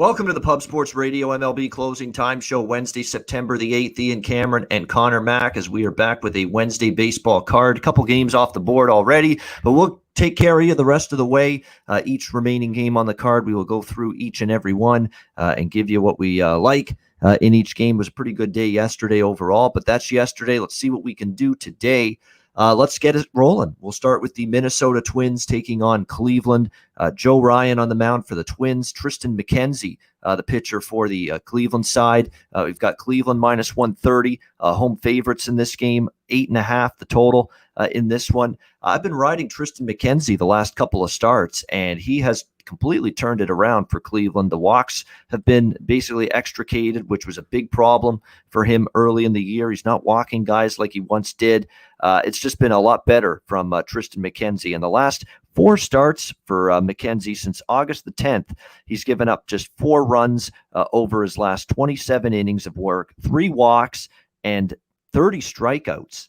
Welcome to the Pub Sports Radio MLB Closing Time Show, Wednesday, September the 8th. Ian Cameron and Conor Mack as we are back with a Wednesday baseball card. A couple games off the board already, but we'll take care of you the rest of the way. Each remaining game on the card, we will go through each and every one and give you what we like in each game. It was a pretty good day yesterday overall, but that's yesterday. Let's see what we can do today. Let's get it rolling. We'll start with the Minnesota Twins taking on Cleveland. Joe Ryan on the mound for the Twins. Tristan McKenzie, the pitcher for the Cleveland side. We've got Cleveland minus 130, home favorites in this game, 8.5 the total in this one. I've been riding Tristan McKenzie the last couple of starts, and he has completely turned it around for Cleveland. The walks have been basically extricated, which was a big problem for him early in the year. He's not walking guys like he once did. It's just been a lot better from Tristan McKenzie. In the last 4 starts for McKenzie since August the 10th, he's given up just 4 runs over his last 27 innings of work, 3 walks, and 30 strikeouts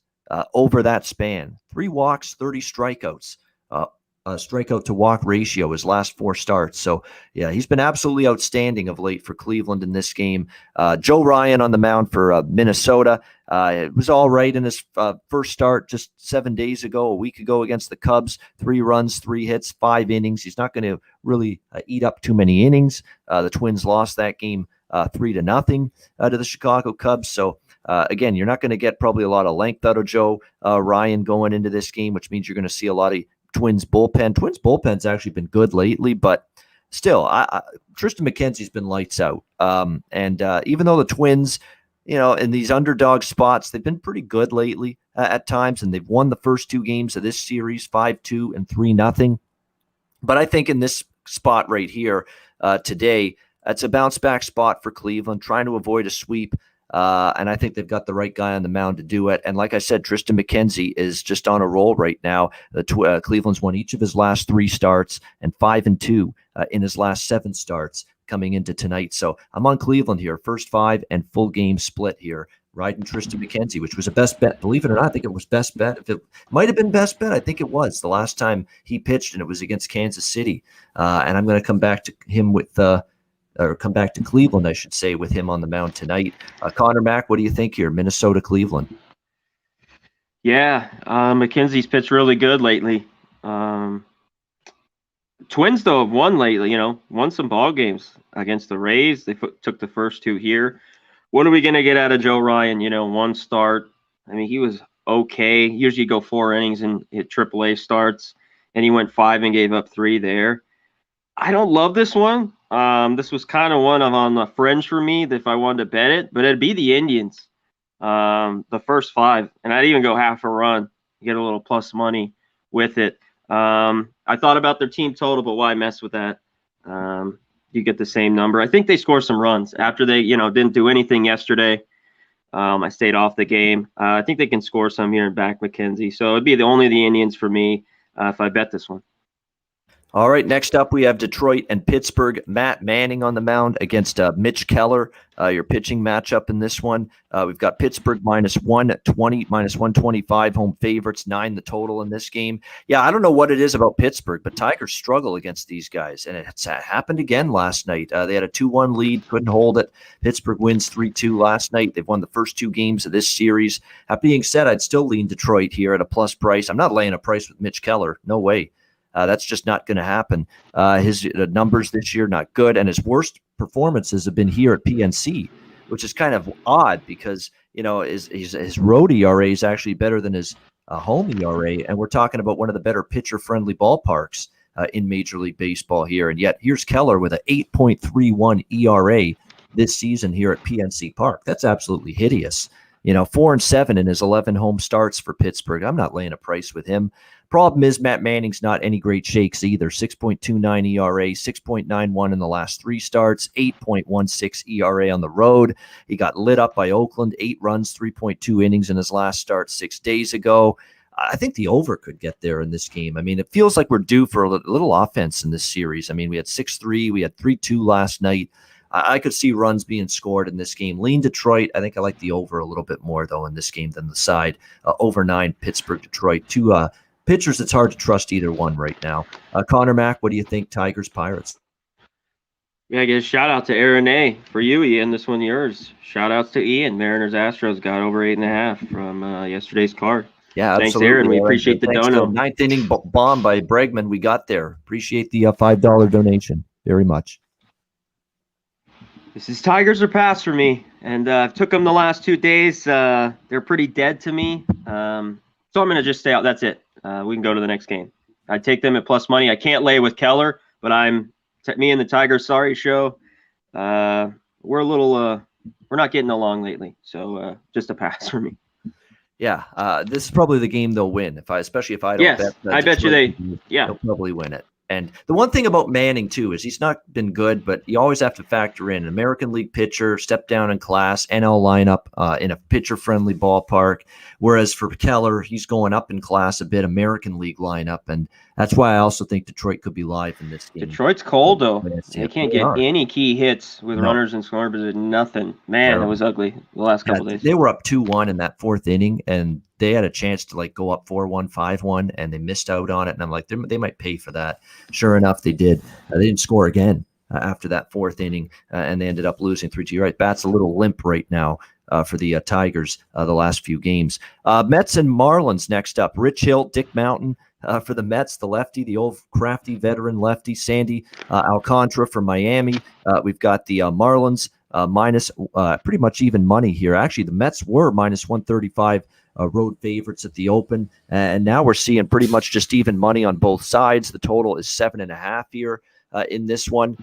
over that span. 3 walks, 30 strikeouts. Strikeout to walk ratio his last 4 starts. So, yeah, he's been absolutely outstanding of late for Cleveland in this game. Joe Ryan on the mound for Minnesota. It was all right in his first start just 7 days ago, a week ago against the Cubs. 3 runs, 3 hits, 5 innings. He's not going to really eat up too many innings. The Twins lost that game 3-0 to the Chicago Cubs. So, again, you're not going to get probably a lot of length out of Joe Ryan going into this game, which means you're going to see a lot of Twins bullpen. Twins bullpen's actually been good lately, but still, Tristan McKenzie's been lights out. And even though the Twins, in these underdog spots, they've been pretty good lately at times, and they've won the first 2 games of this series, 5-2 and 3-0. But I think in this spot right here today, it's a bounce back spot for Cleveland, trying to avoid a sweep. And I think they've got the right guy on the mound to do it. And like I said, Tristan McKenzie is just on a roll right now. Cleveland's won each of his last 3 starts and 5-2 in his last 7 starts coming into tonight. So I'm on Cleveland here, first 5 and full game split here, riding Tristan McKenzie, which was a best bet. Believe it or not, I think it was best bet. If it might have been best bet, I think it was the last time he pitched, and it was against Kansas City. And I'm going to come back to him come back to Cleveland, I should say, with him on the mound tonight. Conor Mack, what do you think here? Minnesota, Cleveland. Yeah, McKenzie's pitched really good lately. Twins, though, have won lately, won some ball games against the Rays. They took the first 2 here. What are we going to get out of Joe Ryan? 1 start. I mean, he was okay. Usually go 4 innings and hit AAA starts, and he went 5 and gave up 3 there. I don't love this one. This was kind of one on the fringe for me if I wanted to bet it, but it'd be the Indians, the first 5, and I'd even go half a run, get a little plus money with it. I thought about their team total, but why mess with that? You get the same number. I think they score some runs after they, didn't do anything yesterday. I stayed off the game. I think they can score some here and back McKenzie. So it'd be only the Indians for me if I bet this one. All right, next up we have Detroit and Pittsburgh. Matt Manning on the mound against Mitch Keller, your pitching matchup in this one. We've got Pittsburgh minus 120, minus 125 home favorites, 9 the total in this game. Yeah, I don't know what it is about Pittsburgh, but Tigers struggle against these guys, and it's happened again last night. They had a 2-1 lead, couldn't hold it. Pittsburgh wins 3-2 last night. They've won the first 2 games of this series. That being said, I'd still lean Detroit here at a plus price. I'm not laying a price with Mitch Keller. No way. That's just not going to happen. His numbers this year, not good. And his worst performances have been here at PNC, which is kind of odd because, his road ERA is actually better than his home ERA. And we're talking about one of the better pitcher-friendly ballparks in Major League Baseball here. And yet here's Keller with an 8.31 ERA this season here at PNC Park. That's absolutely hideous. 4-7 in his 11 home starts for Pittsburgh. I'm not laying a price with him. Problem is Matt Manning's not any great shakes either. 6.29 ERA, 6.91 in the last 3 starts, 8.16 ERA on the road. He got lit up by Oakland, 8 runs, 3.2 innings in his last start 6 days ago. I think the over could get there in this game. I mean, it feels like we're due for a little offense in this series. I mean, we had 6-3, we had 3-2 last night. I could see runs being scored in this game. Lean Detroit. I think I like the over a little bit more, though, in this game than the side. Over 9, Pittsburgh, Detroit. 2 pitchers, it's hard to trust either one right now. Conor Mack, what do you think? Tigers, Pirates? Yeah, I guess shout out to Aaron A for you, Ian. This one yours. Shout outs to Ian. Mariners Astros got over 8.5 from yesterday's card. Yeah, Thanks, absolutely. Aaron. We Aaron. appreciate the Thanks to the dono. ninth inning bomb by Bregman we got there. Appreciate the $5 donation very much. This is Tigers or pass for me, and I've took them the last 2 days. They're pretty dead to me, so I'm gonna just stay out. That's it. We can go to the next game. I take them at plus money. I can't lay with Keller, but me and the Tigers Sorry show. We're a little we're not getting along lately, so just a pass for me. Yeah, this is probably the game they'll win. Especially if I don't bet. I bet you they'll probably win it. And the one thing about Manning, too, is he's not been good, but you always have to factor in American League pitcher, step down in class, NL lineup in a pitcher-friendly ballpark. Whereas for Keller, he's going up in class a bit, American League lineup. And that's why I also think Detroit could be live in this game. Detroit's cold, though. They can't get any key hits with runners in scoring position. Nothing. Man, it was ugly the last couple days. They were up 2-1 in that fourth inning, and they had a chance to go up 4-1, 5-1, and they missed out on it. And I'm like, they might pay for that. Sure enough, they did. They didn't score again after that fourth inning, and they ended up losing 3-2. You're right, Bat's a little limp right now for the Tigers the last few games. Mets and Marlins next up. Rich Hill, Dick Mountain for the Mets, the lefty, the old crafty veteran lefty. Sandy Alcantara for Miami. We've got the Marlins minus pretty much even money here. Actually, the Mets were minus 135 road favorites at the open, and now we're seeing pretty much just even money on both sides. The total is 7.5 here in this one.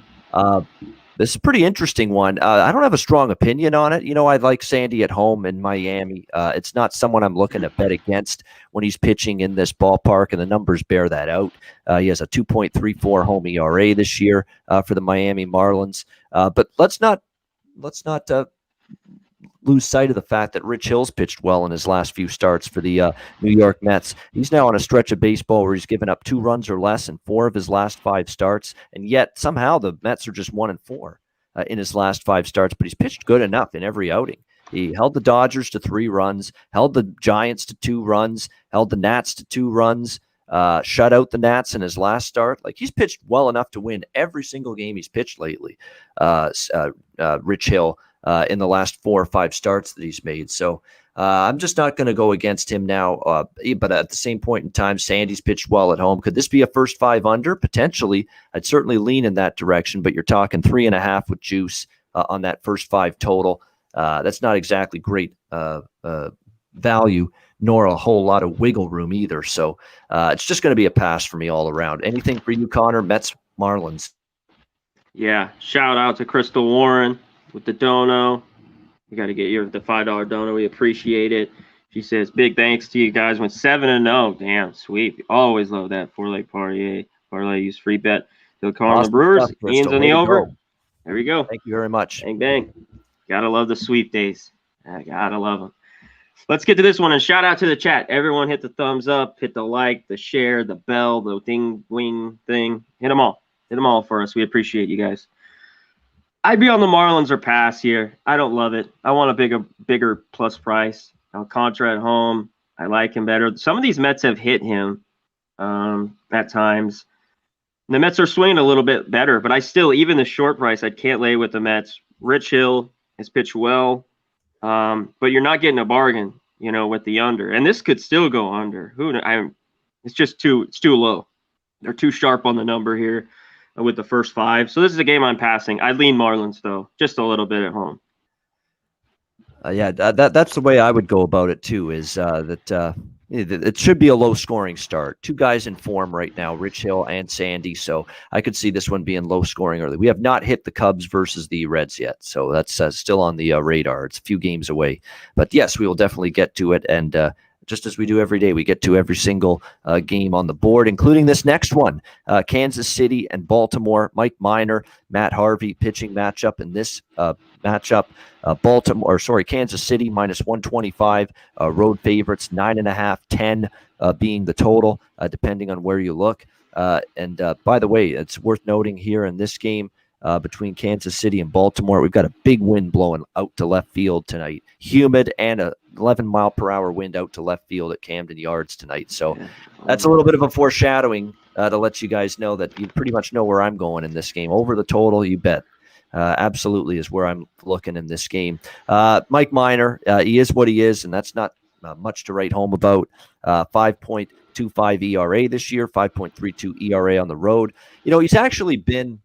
This is a pretty interesting one. I don't have a strong opinion on it. I like Sandy at home in Miami. It's not someone I'm looking to bet against when he's pitching in this ballpark, and the numbers bear that out. He has a 2.34 home ERA this year for the Miami Marlins. But let's not lose sight of the fact that Rich Hill's pitched well in his last few starts for the New York Mets. He's now on a stretch of baseball where he's given up 2 runs or less in 4 of his last 5 starts, and yet somehow the Mets are just 1-4 in his last 5 starts, but he's pitched good enough in every outing. He held the Dodgers to 3 runs, held the Giants to 2 runs, held the Nats to 2 runs, shut out the Nats in his last start. He's pitched well enough to win every single game he's pitched lately, Rich Hill, in the last 4 or 5 starts that he's made. So I'm just not going to go against him now. But at the same point in time, Sandy's pitched well at home. Could this be a first 5 under? Potentially. I'd certainly lean in that direction, but you're talking 3.5 with juice on that first 5 total. That's not exactly great value, nor a whole lot of wiggle room either. So it's just going to be a pass for me all around. Anything for you, Conor? Mets, Marlins. Yeah, shout out to Crystal Warren with the dono. You got to get the $5 dono. We appreciate it. She says, big thanks to you guys. Went 7-0. Damn, sweet. Always love that 4-leg parlay. Parlay use free bet. To the Conor Brewers. Ian's on the over. There we go. Thank you very much. Bang, bang. Gotta love the sweep days. I gotta love them. Let's get to this one, and shout out to the chat. Everyone hit the thumbs up, hit the like, the share, the bell, the ding, wing thing. Hit them all. Hit them all for us. We appreciate you guys. I'd be on the Marlins or pass here. I don't love it. I want a bigger plus price. Alcantara at home. I like him better. Some of these Mets have hit him at times. The Mets are swinging a little bit better, but I still, even the short price, I can't lay with the Mets. Rich Hill has pitched well, but you're not getting a bargain, with the under. And this could still go under. It's just too low. They're too sharp on the number here with the first 5. So this is a game I'm passing. I lean Marlins, though, just a little bit at home. That's the way I would go about it, too, is that it should be a low-scoring start. 2 guys in form right now, Rich Hill and Sandy, so I could see this one being low-scoring early. We have not hit the Cubs versus the Reds yet, so that's still on the radar. It's a few games away. But, yes, we will definitely get to it, and just as we do every day, we get to every single game on the board, including this next one, Kansas City and Baltimore. Mike Minor, Matt Harvey pitching matchup in this matchup. Kansas City minus 125, road favorites 9.5, 10 being the total, depending on where you look. And by the way, it's worth noting here in this game between Kansas City and Baltimore, we've got a big wind blowing out to left field tonight. Humid and a 11-mile-per-hour wind out to left field at Camden Yards tonight. So that's a little bit of a foreshadowing to let you guys know that you pretty much know where I'm going in this game. Over the total, you bet. absolutely is where I'm looking in this game. Mike Minor, he is what he is, and that's not much to write home about. 5.25 ERA this year, 5.32 ERA on the road. He's actually been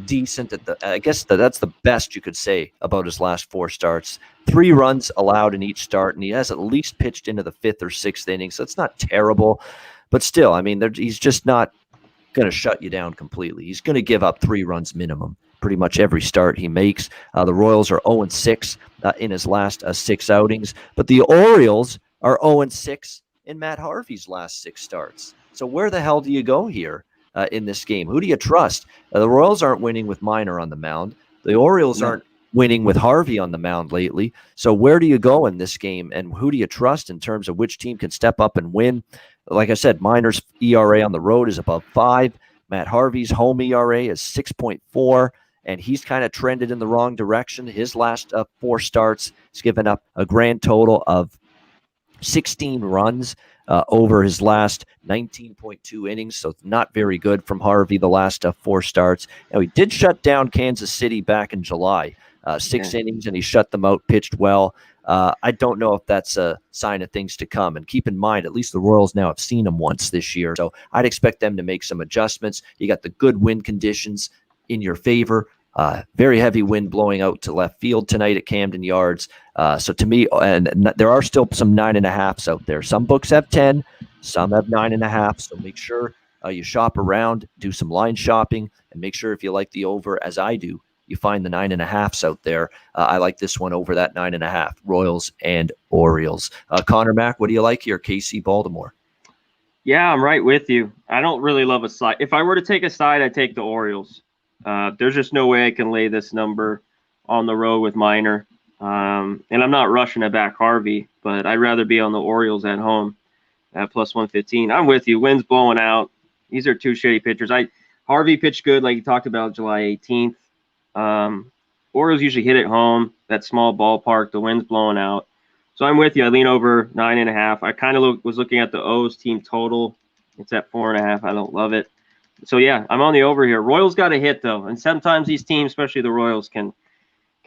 decent at I guess that's the best you could say about his last 4 starts. 3 runs allowed in each start, and he has at least pitched into the 5th or 6th inning, so it's not terrible. But still, I mean, he's just not going to shut you down completely. He's going to give up 3 runs minimum pretty much every start he makes. The Royals are 0-6 in his last 6 outings, but the Orioles are 0-6 in Matt Harvey's last 6 starts. So where the hell do you go here in this game? Who do you trust? The Royals aren't winning with Minor on the mound. The Orioles aren't winning with Harvey on the mound lately. So where do you go in this game, and who do you trust in terms of which team can step up and win? Like I said, Minor's ERA on the road is above 5. Matt Harvey's home ERA is 6.4, and he's kind of trended in the wrong direction. His last 4 starts, he's given up a grand total of 16 runs over his last 19.2 innings, so not very good from Harvey the last 4 starts. Now, he did shut down Kansas City back in July, 6 innings, and he shut them out, pitched well. I don't know if that's a sign of things to come. And keep in mind, at least the Royals now have seen him once this year, so I'd expect them to make some adjustments. You got the good wind conditions in your favor. Very heavy wind blowing out to left field tonight at Camden Yards. So to me, and there are still some 9.5s out there. Some books have 10, some have 9.5. So make sure you shop around, do some line shopping, and make sure if you like the over, as I do, you find the 9.5s out there. I like this one over that 9.5. Royals and Orioles. Conor, Mac, what do you like here? KC, Baltimore. Yeah, I'm right with you. I don't really love a side. If I were to take a side, I'd take the Orioles. There's just no way I can lay this number on the road with Minor. And I'm not rushing to back Harvey, but I'd rather be on the Orioles at home at plus 115. I'm with you. Wind's blowing out. These are 2 shitty pitchers. Harvey pitched good, like you talked about, July 18th. Orioles usually hit it home, that small ballpark. The wind's blowing out. So I'm with you. I lean over 9.5. I kind of was looking at the O's team total. It's at 4.5. I don't love it. So, yeah, I'm on the over here. Royals got a hit, though. And sometimes these teams, especially the Royals, can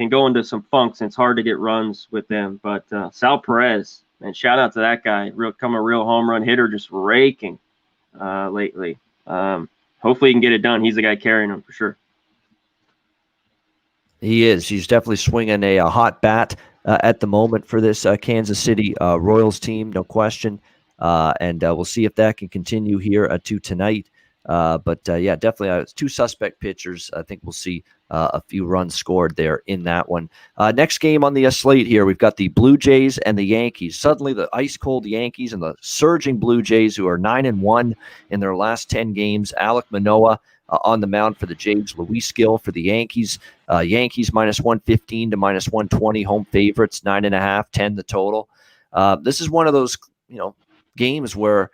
go into some funks, and it's hard to get runs with them. But Sal Perez, and shout out to that guy, come a real home run hitter, just raking lately. Hopefully he can get it done. He's the guy carrying him for sure. He is. He's definitely swinging a hot bat at the moment for this Kansas City Royals team, no question. And we'll see if that can continue here to tonight. But yeah, definitely 2 suspect pitchers. I think we'll see a few runs scored there in that one. Next game on the slate here, we've got the Blue Jays and the Yankees. Suddenly the ice-cold Yankees and the surging Blue Jays, who are 9-1 in their last 10 games. Alek Manoah on the mound for the Jays. Luis Gil for the Yankees. Yankees minus 115 to minus 120, home favorites, 9.5, 10 the total. This is one of those games where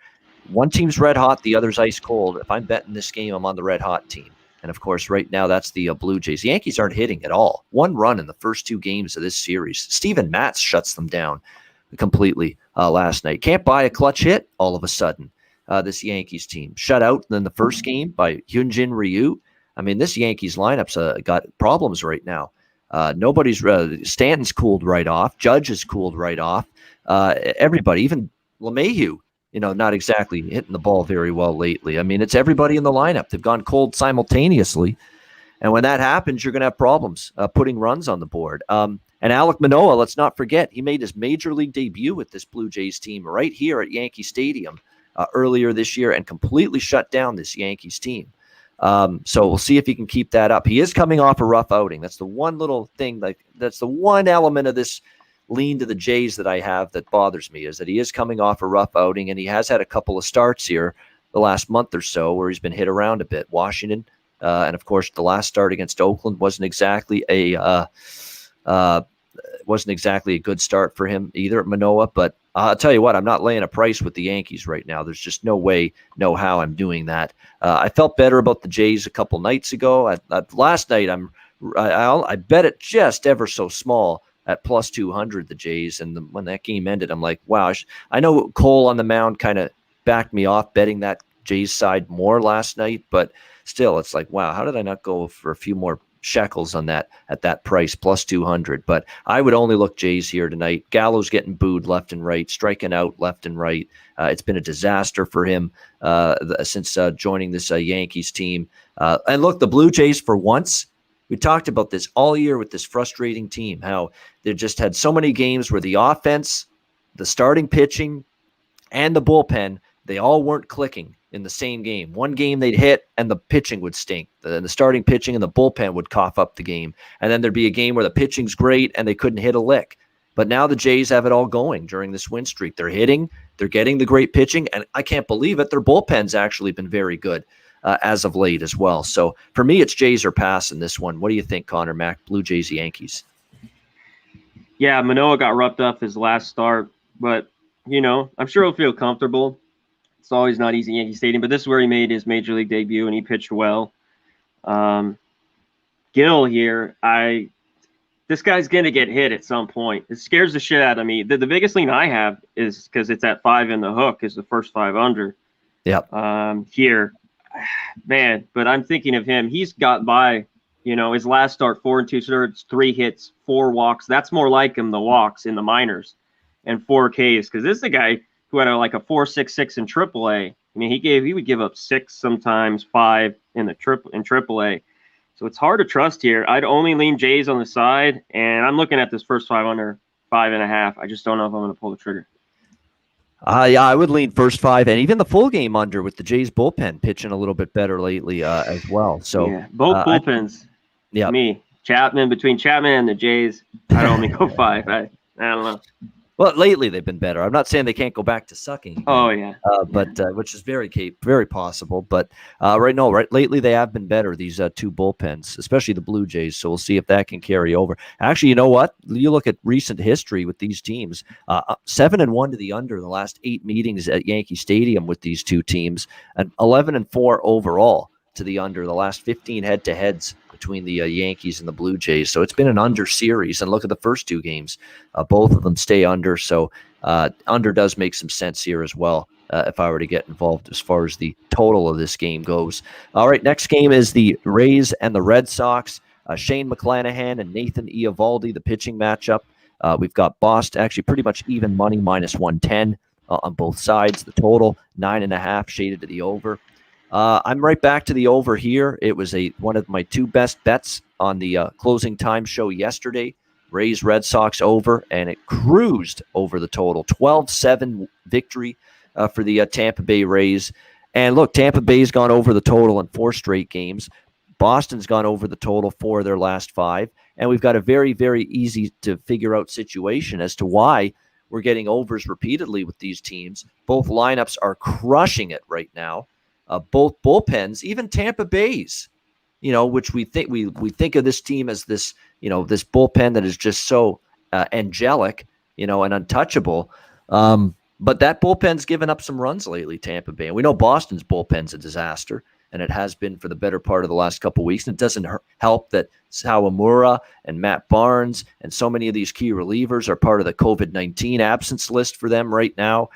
one team's red hot, the other's ice cold. If I'm betting this game, I'm on the red hot team. And of course, right now, that's the Blue Jays. The Yankees aren't hitting at all. 1 run in the first 2 games of this series. Steven Matz shuts them down completely last night. Can't buy a clutch hit all of a sudden. This Yankees team shut out in the first game by Hyunjin Ryu. I mean, this Yankees lineup's got problems right now. Nobody's Stanton's cooled right off. Judge is cooled right off. Everybody, even LeMahieu, not exactly hitting the ball very well lately. I mean, it's everybody in the lineup. They've gone cold simultaneously. And when that happens, you're going to have problems putting runs on the board. And Alek Manoah, let's not forget, he made his major league debut with this Blue Jays team right here at Yankee Stadium earlier this year and completely shut down this Yankees team. So we'll see if he can keep that up. He is coming off a rough outing. That's the one little thing, that's the one element of this lean to the Jays that I have that bothers me, is that he is coming off a rough outing, and he has had a couple of starts here the last month or so where he's been hit around a bit. Washington, and of course the last start against Oakland wasn't exactly a good start for him either at Manoah. But I'll tell you what, I'm not laying a price with the Yankees right now. There's just no way, no how I'm doing that. I felt better about the Jays a couple nights ago. Last night I bet it just ever so small at plus 200, the Jays. And when that game ended, I'm like, wow, I know Cole on the mound kind of backed me off betting that Jays side more last night, but still, it's like, wow, how did I not go for a few more shekels on that at that price, plus 200. But I would only look Jays here tonight. Gallo's getting booed left and right, striking out left and right. It's been a disaster for him since joining this Yankees team. And look, the Blue Jays, for once, we talked about this all year with this frustrating team, how they just had so many games where the offense, the starting pitching, and the bullpen, they all weren't clicking in the same game. One game they'd hit and the pitching would stink. The starting pitching and the bullpen would cough up the game. And then there'd be a game where the pitching's great and they couldn't hit a lick. But now the Jays have it all going during this win streak. They're hitting, they're getting the great pitching, and I can't believe it, their bullpen's actually been very good as of late as well. So for me, it's Jays or pass in this one. What do you think, Conor Mac? Blue Jays, Yankees. Yeah, Manoah got roughed up his last start, but, I'm sure he'll feel comfortable. It's always not easy in Yankee Stadium, but this is where he made his Major League debut, and he pitched well. Gill here, this guy's going to get hit at some point. It scares the shit out of me. The biggest lean I have is because it's at 5 in the hook, is the first 5 under. Yep. Here, man, but I'm thinking of him. He's got by, his last start, 4 2/3, 3 hits, 4 walks. That's more like him, the walks in the minors, and 4 Ks, because this is a guy who had a 4.66 in AAA. I mean, he would give up 6, sometimes 5 in AAA. So it's hard to trust here. I'd only lean Jays on the side, and I'm looking at this first 5 under 5.5. I just don't know if I'm going to pull the trigger. Yeah, I would lean first 5 and even the full game under, with the Jays bullpen pitching a little bit better lately as well. So yeah, both bullpens. Yeah, me, between Chapman and the Jays, I'd only go 5. I don't know. Well, lately they've been better. I'm not saying they can't go back to sucking. Oh yeah, but which is very possible. But lately they have been better. These 2 bullpens, especially the Blue Jays. So we'll see if that can carry over. Actually, you know what? You look at recent history with these teams. 7-1 to the under in the last 8 meetings at Yankee Stadium with these 2 teams, and 11-4 overall to the under the last 15 head-to-heads between the Yankees and the Blue Jays. So it's been an under series. And look at the first 2 games. Both of them stay under. So under does make some sense here as well if I were to get involved as far as the total of this game goes. All right, next game is the Rays and the Red Sox. Shane McClanahan and Nathan Eovaldi, the pitching matchup. We've got Boston, actually pretty much even money, -110 on both sides. The total, 9.5, shaded to the over. I'm right back to the over here. It was one of my 2 best bets on the closing time show yesterday. Rays Red Sox over, and it cruised over the total. 12-7 victory for the Tampa Bay Rays. And look, Tampa Bay's gone over the total in 4 straight games. Boston's gone over the total 4 of their last 5. And we've got a very, very easy to figure out situation as to why we're getting overs repeatedly with these teams. Both lineups are crushing it right now. Both bullpens, even Tampa Bay's, which we think of this team as this, this bullpen that is just so angelic, and untouchable. But that bullpen's given up some runs lately, Tampa Bay. And we know Boston's bullpen's a disaster, and it has been for the better part of the last couple of weeks. And it doesn't help that Sawamura and Matt Barnes and so many of these key relievers are part of the COVID-19 absence list for them right now.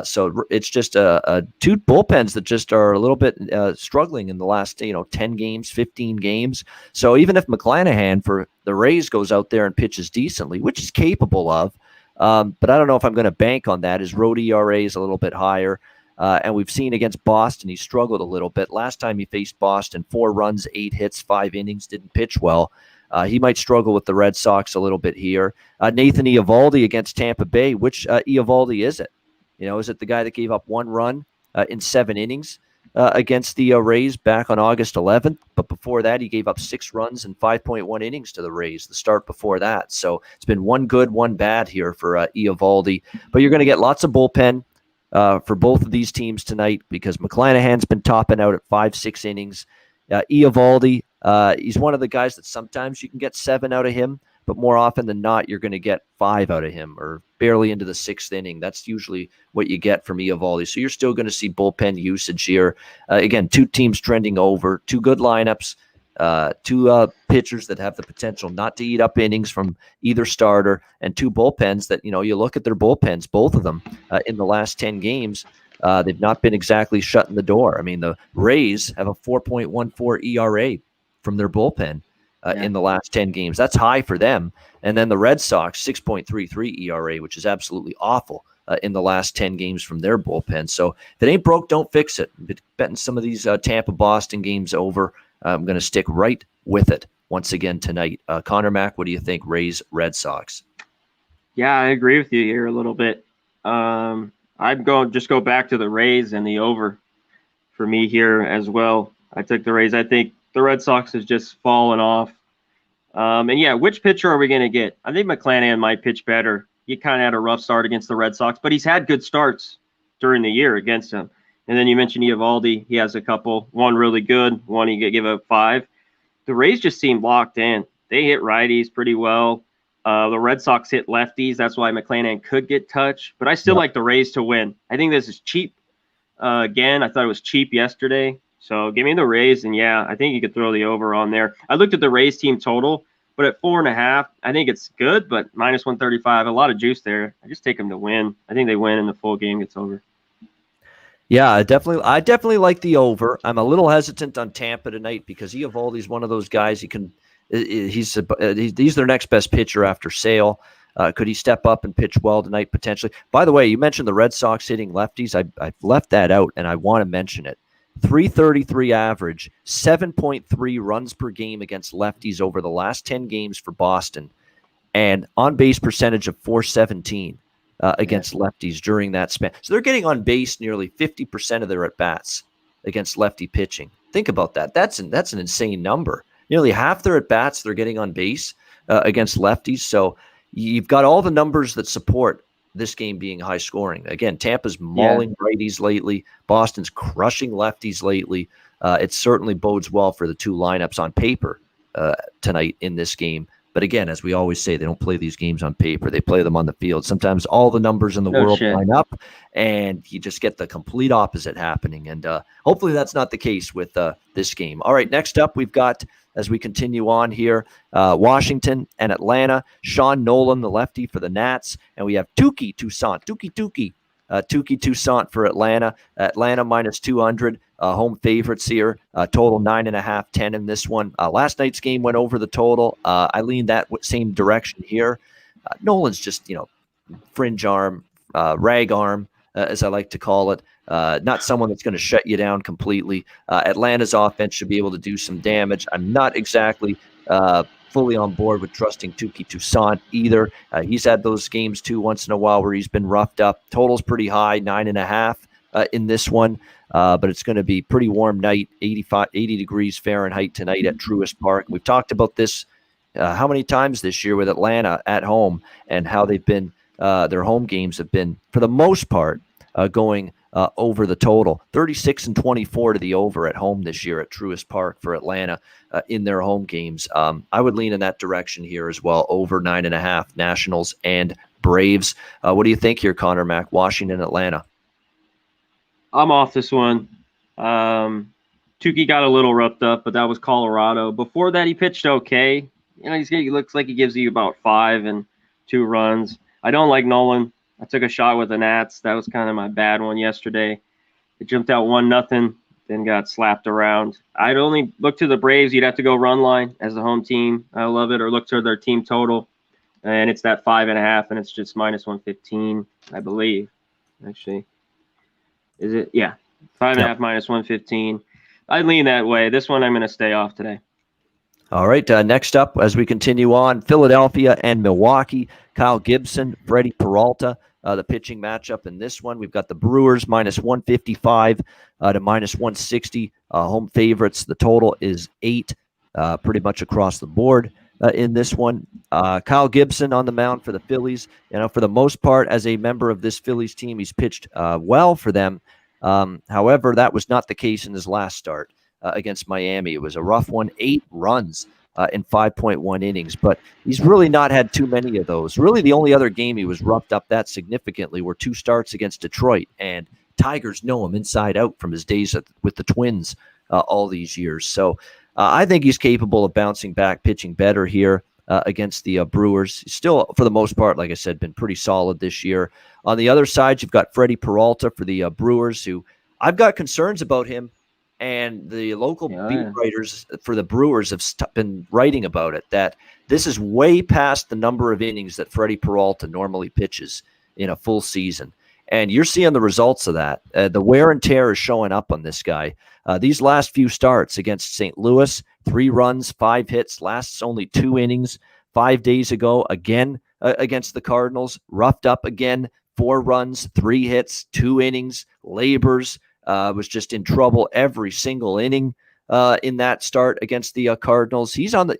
So it's just 2 bullpens that just are a little bit struggling in the last 10 games, 15 games. So even if McClanahan for the Rays goes out there and pitches decently, which he's capable of, but I don't know if I'm going to bank on that. His road ERA is a little bit higher, and we've seen against Boston he struggled a little bit. Last time he faced Boston, 4 runs, 8 hits, 5 innings, didn't pitch well. He might struggle with the Red Sox a little bit here. Nathan Eovaldi against Tampa Bay. Which Eovaldi is it? Is it the guy that gave up 1 run in 7 innings against the Rays back on August 11th? But before that, he gave up 6 runs in 5.1 innings to the Rays, the start before that. So it's been 1 good, 1 bad here for Eovaldi. But you're going to get lots of bullpen for both of these teams tonight because McClanahan's been topping out at 5-6 innings. Eovaldi, he's one of the guys that sometimes you can get 7 out of him, but more often than not, you're going to get 5 out of him or barely into the 6th inning. That's usually what you get from Eovaldi. So you're still going to see bullpen usage here. Again, 2 teams trending over, 2 good lineups, 2 pitchers that have the potential not to eat up innings from either starter, and 2 bullpens that, you look at their bullpens, both of them in the last 10 games, they've not been exactly shutting the door. I mean, the Rays have a 4.14 ERA from their bullpen. in the last 10 games. That's high for them. And then the Red Sox, 6.33 ERA, which is absolutely awful in the last 10 games from their bullpen. So if it ain't broke, don't fix it. Betting some of these Tampa-Boston games over, I'm going to stick right with it once again tonight. Conor Mack, what do you think? Rays, Red Sox. Yeah, I agree with you here a little bit. I'd go back to the Rays and the over for me here as well. I took the Rays. I think the Red Sox has just fallen off. And yeah, which pitcher are we going to get? I think McClanahan might pitch better. He kind of had a rough start against the Red Sox, but he's had good starts during the year against them. And then you mentioned Eovaldi. He has a couple. One really good. One he could give a 5. The Rays just seem locked in. They hit righties pretty well. The Red Sox hit lefties. That's why McClanahan could get touched. But I still like the Rays to win. I think this is cheap. Again, I thought it was cheap yesterday. So give me the Rays, and yeah, I think you could throw the over on there. I looked at the Rays team total, but at 4.5, I think it's good, but minus 135, a lot of juice there. I just take them to win. I think they win and the full game gets over. Yeah, I definitely like the over. I'm a little hesitant on Tampa tonight because Eovaldi's one of those guys. He's their next best pitcher after Sale. Could he step up and pitch well tonight potentially? By the way, you mentioned the Red Sox hitting lefties. I've left that out, and I want to mention it. 333 average, 7.3 runs per game against lefties over the last 10 games for Boston, and on-base percentage of 417 against lefties during that span. So they're getting on base nearly 50% of their at-bats against lefty pitching. Think about that. That's an insane number. Nearly half their at-bats they're getting on base against lefties. So you've got all the numbers that support this game being high scoring. Again, Tampa's mauling righties lately. Boston's crushing lefties lately. It certainly bodes well for the two lineups on paper tonight in this game. But again, as we always say, they don't play these games on paper. They play them on the field. Sometimes all the numbers in the world line up, and you just get the complete opposite happening. And hopefully that's not the case with this game. All right, next up we've got, as we continue on here, Washington and Atlanta. Sean Nolan, the lefty for the Nats. And we have Touki Toussaint for Atlanta. Atlanta minus 200. Home favorites here. Total 9.5, 10 in this one. Last night's game went over the total. I lean that same direction here. Nolan's just, fringe arm, rag arm, as I like to call it. Not someone that's going to shut you down completely. Atlanta's offense should be able to do some damage. I'm not exactly fully on board with trusting Touki Toussaint either. He's had those games too once in a while where he's been roughed up. Total's pretty high, 9.5 in this one. But it's going to be pretty warm night, 80 degrees Fahrenheit tonight at Truist Park. We've talked about this how many times this year with Atlanta at home and how they've been their home games have been, for the most part, going over the total. 36-24 to the over at home this year at Truist Park for Atlanta in their home games. I would lean in that direction here as well, over 9.5, Nationals and Braves. What do you think here, Conor Mack, Washington, Atlanta? I'm off this one. Touki got a little roughed up, but that was Colorado. Before that, he pitched okay. He looks like he gives you about 5 and 2 runs. I don't like Nolan. I took a shot with the Nats. That was kind of my bad one yesterday. It jumped out 1-0, then got slapped around. I'd only look to the Braves. You'd have to go run line as the home team. I love it. Or look to their team total. And it's that 5.5, and it's just minus 115, I believe, actually. Is it? Yeah. 5.5 minus 115. I lean that way. This one I'm going to stay off today. All right. Next up, as we continue on, Philadelphia and Milwaukee. Kyle Gibson, Freddie Peralta, the pitching matchup in this one. We've got the Brewers minus 155 to minus 160. Home favorites. The total is 8, pretty much across the board in this one. Kyle Gibson on the mound for the Phillies. For the most part, as a member of this Phillies team, he's pitched well for them. However, that was not the case in his last start against Miami. It was a rough one, 8 runs in 5.1 innings, but he's really not had too many of those. Really, the only other game he was roughed up that significantly were 2 starts against Detroit, and Tigers know him inside out from his days with the Twins all these years. So I think he's capable of bouncing back, pitching better here against the Brewers. He's still, for the most part, like I said, been pretty solid this year. On the other side, you've got Freddie Peralta for the Brewers, who I've got concerns about him And the local beat Yeah. writers for the Brewers have been writing about it, that this is way past the number of innings that Freddie Peralta normally pitches in a full season. And you're seeing the results of that. The wear and tear is showing up on this guy. These last few starts against St. Louis, 3 runs, 5 hits, lasts only 2 innings. 5 days ago, again against the Cardinals, roughed up again, 4 runs, 3 hits, 2 innings, labors, was just in trouble every single inning in that start against the Cardinals. He's on the.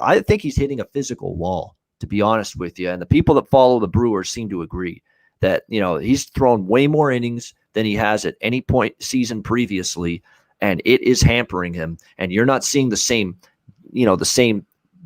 I think he's hitting a physical wall, to be honest with you. And the people that follow the Brewers seem to agree that he's thrown way more innings than he has at any point season previously, and it is hampering him. And you're not seeing the same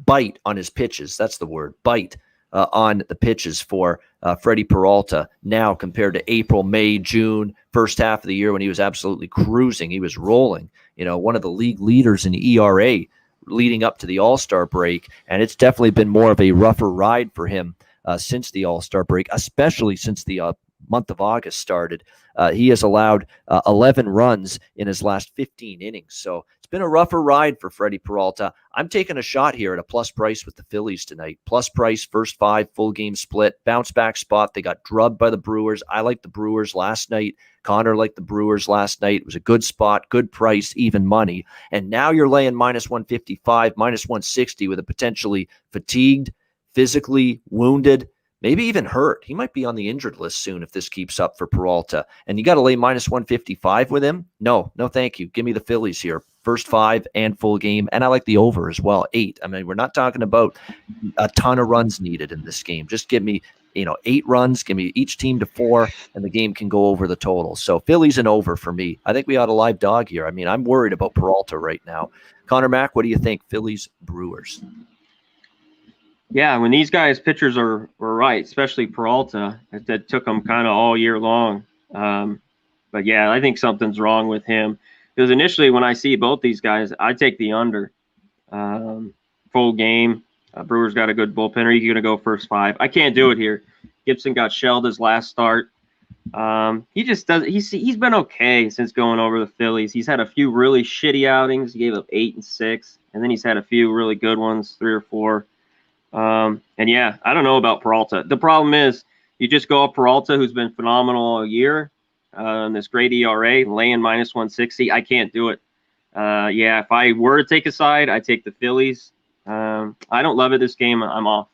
bite on his pitches. That's the word, bite. On the pitches for Freddie Peralta now compared to April, May, June, first half of the year when he was absolutely cruising. He was rolling, one of the league leaders in ERA leading up to the All-Star break. And it's definitely been more of a rougher ride for him since the All-Star break, especially since the month of August started. He has allowed 11 runs in his last 15 innings. So it's been a rougher ride for Freddie Peralta. I'm taking a shot here at a plus price with the Phillies tonight. Plus price, first 5, full game split, bounce back spot. They got drubbed by the Brewers. I liked the Brewers last night. Conor liked the Brewers last night. It was a good spot, good price, even money. And now you're laying minus 155, minus 160 with a potentially fatigued, physically wounded, maybe even hurt. He might be on the injured list soon if this keeps up for Peralta. And you got to lay minus 155 with him? No, thank you. Give me the Phillies here. First 5 and full game. And I like the over as well, 8. I mean, we're not talking about a ton of runs needed in this game. Just give me 8 runs. Give me each team to 4, and the game can go over the total. So Phillies and over for me. I think we ought a live dog here. I mean, I'm worried about Peralta right now. Conor Mack, what do you think? Phillies, Brewers. Yeah, when these guys pitchers were right, especially Peralta, that took him kind of all year long. But yeah, I think something's wrong with him, because initially when I see both these guys, I take the under. Full game. Brewers got a good bullpen. Are you going to go first 5? I can't do it here. Gibson got shelled his last start. He just does. He's been okay since going over the Phillies. He's had a few really shitty outings. He gave up 8 and 6, and then he's had a few really good ones, 3 or 4. And yeah, I don't know about Peralta. The problem is you just go up Peralta, who's been phenomenal all year, and this great ERA, laying minus 160. I can't do it. Yeah, if I were to take a side, I take the Phillies. I don't love it this game. I'm off.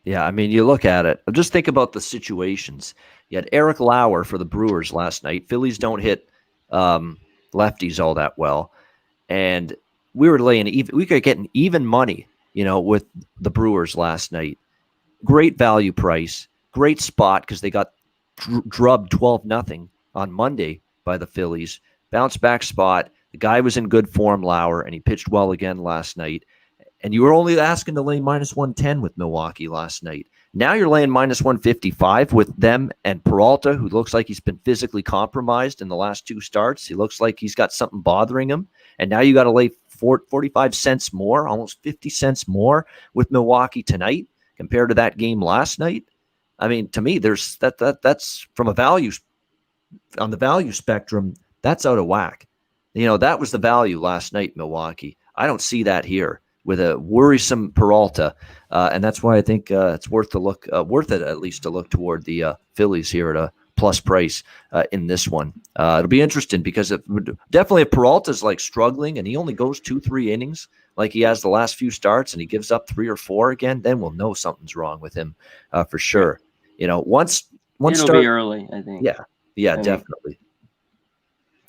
Yeah, I mean, you look at it. Just think about the situations. You had Eric Lauer for the Brewers last night. Phillies don't hit lefties all that well, and we were laying even. We could get even money, with the Brewers last night. Great value price, great spot because they got drubbed 12-0 on Monday by the Phillies. Bounce back spot. The guy was in good form, Lauer, and he pitched well again last night. And you were only asking to lay minus 110 with Milwaukee last night. Now you're laying minus 155 with them and Peralta, who looks like he's been physically compromised in the last 2 starts. He looks like he's got something bothering him. And now you got to lay 45 cents more, almost 50 cents more with Milwaukee tonight compared to that game last night. I mean, to me, there's that's from a value on the value spectrum, that's out of whack. That was the value last night, Milwaukee. I don't see that here with a worrisome Peralta, and that's why I think it's worth it at least to look toward the Phillies here at a plus price in this one. It'll be interesting because definitely if Peralta's like struggling and he only goes 2-3 innings like he has the last few starts and he gives up 3 or 4 again, then we'll know something's wrong with him for sure. Once It'll start, be early, I think. Yeah, definitely.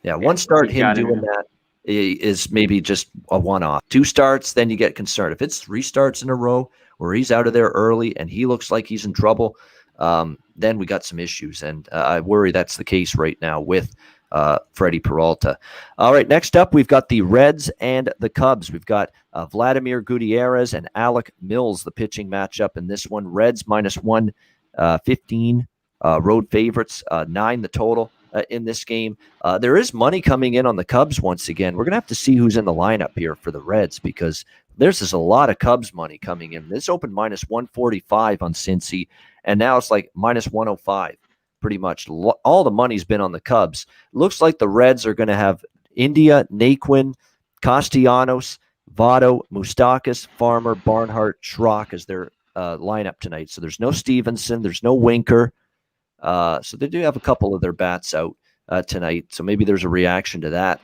Yeah, one start him doing that is maybe just a one-off. 2 starts, then you get concerned. If it's 3 starts in a row where he's out of there early and he looks like he's in trouble, then we got some issues. And I worry that's the case right now with Freddie Peralta. All right, next up, we've got the Reds and the Cubs. We've got Vladimir Gutierrez and Alec Mills, the pitching matchup in this one. Reds minus 115, road favorites, 9 the total. In this game. There is money coming in on the Cubs once again. We're going to have to see who's in the lineup here for the Reds because there's just a lot of Cubs money coming in. This opened minus 145 on Cincy, and now it's like minus 105 pretty much. All the money's been on the Cubs. Looks like the Reds are going to have India, Naquin, Castellanos, Votto, Moustakas, Farmer, Barnhart, Schrock as their lineup tonight. So there's no Stevenson, there's no Winker. So they do have a couple of their bats out tonight. So maybe there's a reaction to that.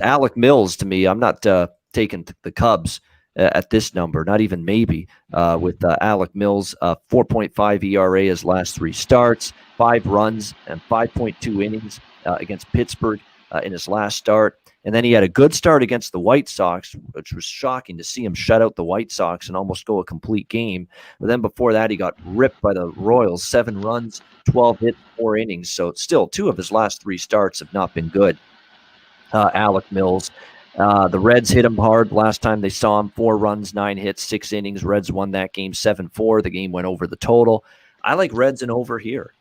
Alec Mills, to me, I'm not taking the Cubs at this number, not even maybe, with Alec Mills, 4.5 ERA his last 3 starts, 5 runs and 5.2 innings against Pittsburgh in his last start. And then he had a good start against the White Sox, which was shocking to see him shut out the White Sox and almost go a complete game. But then before that, he got ripped by the Royals, 7 runs, 12 hits, 4 innings. So still, 2 of his last 3 starts have not been good. Alec Mills. The Reds hit him hard last time they saw him. 4 runs, 9 hits, 6 innings. Reds won that game 7-4. The game went over the total. I like Reds and over here.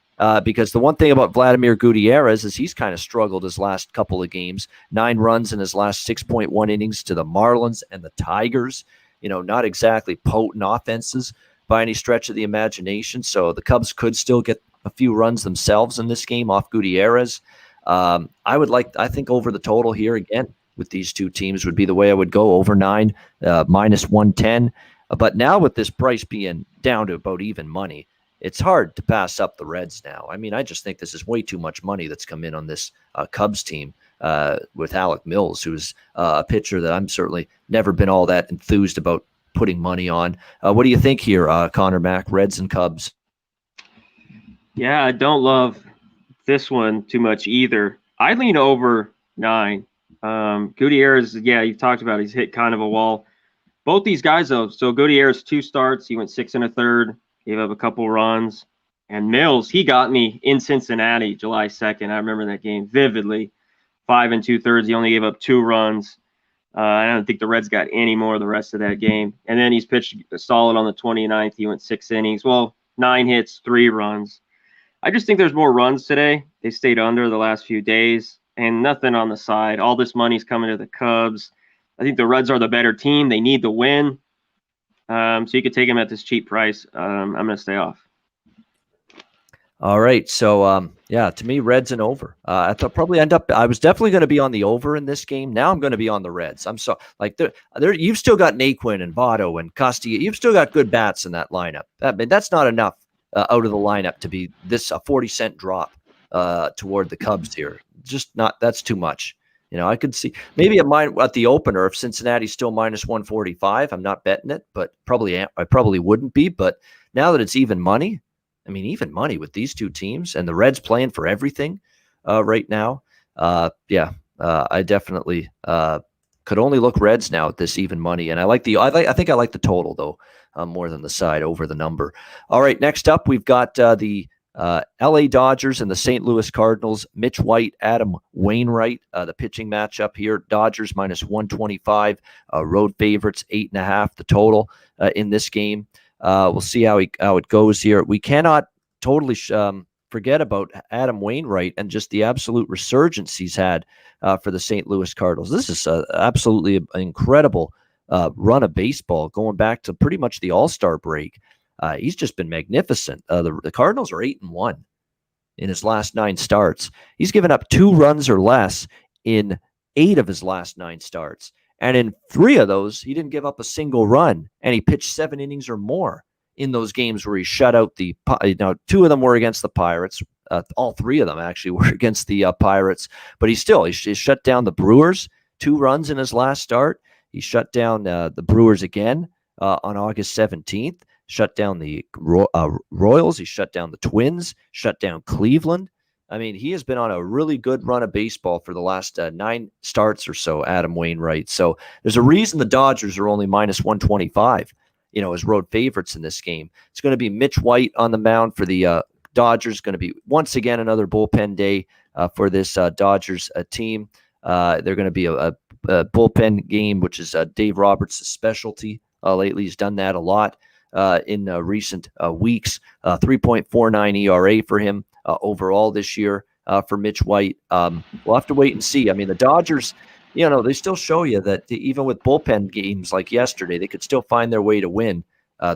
Because the one thing about Vladimir Gutierrez is he's kind of struggled his last couple of games. 9 runs in his last 6.1 innings to the Marlins and the Tigers. Not exactly potent offenses by any stretch of the imagination. So the Cubs could still get a few runs themselves in this game off Gutierrez. I think over the total here again with these two teams would be the way I would go, over 9, minus 110. But now with this price being down to about even money, it's hard to pass up the Reds now. I mean, I just think this is way too much money that's come in on this Cubs team with Alec Mills, who's a pitcher that I'm certainly never been all that enthused about putting money on. What do you think here, Conor Mack, Reds and Cubs? Yeah, I don't love this one too much either. I lean over 9. Gutierrez, yeah, you talked about he's hit kind of a wall. Both these guys, though, so Gutierrez 2 starts, he went 6 1/3. Gave up a couple runs. And Mills, he got me in Cincinnati July 2nd. I remember that game vividly. 5 2/3. He only gave up 2 runs. I don't think the Reds got any more the rest of that game. And then he's pitched solid on the 29th. He went 6 innings. Well, 9 hits, 3 runs. I just think there's more runs today. They stayed under the last few days. And nothing on the side. All this money's coming to the Cubs. I think the Reds are the better team. They need the win. So you could take him at this cheap price. I'm going to stay off. All right. So, to me, Reds and over. I thought probably I was definitely going to be on the over in this game. Now I'm going to be on the Reds. I'm so like you've still got Naquin and Votto and Castilla. You've still got good bats in that lineup. That's not enough out of the lineup to be a 40-cent drop toward the Cubs here. Just not, that's too much. I could see maybe at the opener if Cincinnati's still minus 145. I'm not betting it, but I probably wouldn't be. But now that it's even money, I mean, even money with these two teams and the Reds playing for everything right now. I definitely could only look Reds now at this even money. And I think I like the total though more than the side over the number. All right, next up we've got the LA Dodgers and the St. Louis Cardinals. Mitch White, Adam Wainwright, the pitching matchup here. Dodgers minus 125, road favorites 8.5 the total in this game. We'll see how it goes here. We cannot totally forget about Adam Wainwright and just the absolute resurgence he's had for the St. Louis Cardinals. This is absolutely an incredible run of baseball going back to pretty much the All-Star break. He's just been magnificent. The Cardinals are 8-1 in his last 9 starts. He's given up 2 runs or less in 8 of his last 9 starts. And in 3 of those, he didn't give up a single run. And he pitched 7 innings or more in those games where he shut out 2 of them were against the Pirates. All 3 of them actually were against the Pirates. But he shut down the Brewers, 2 runs in his last start. He shut down the Brewers again on August 17th. Shut down the Royals. He shut down the Twins, shut down Cleveland. I mean, he has been on a really good run of baseball for the last 9 starts or so, Adam Wainwright. So there's a reason the Dodgers are only minus 125, as road favorites in this game. It's going to be Mitch White on the mound for the Dodgers. Going to be, once again, another bullpen day for this Dodgers team. They're going to be a bullpen game, which is Dave Roberts' specialty. Lately, he's done that a lot. In recent weeks, 3.49 ERA for him overall this year for Mitch White. We'll have to wait and see. I mean, the Dodgers, they still show you that even with bullpen games like yesterday, they could still find their way to win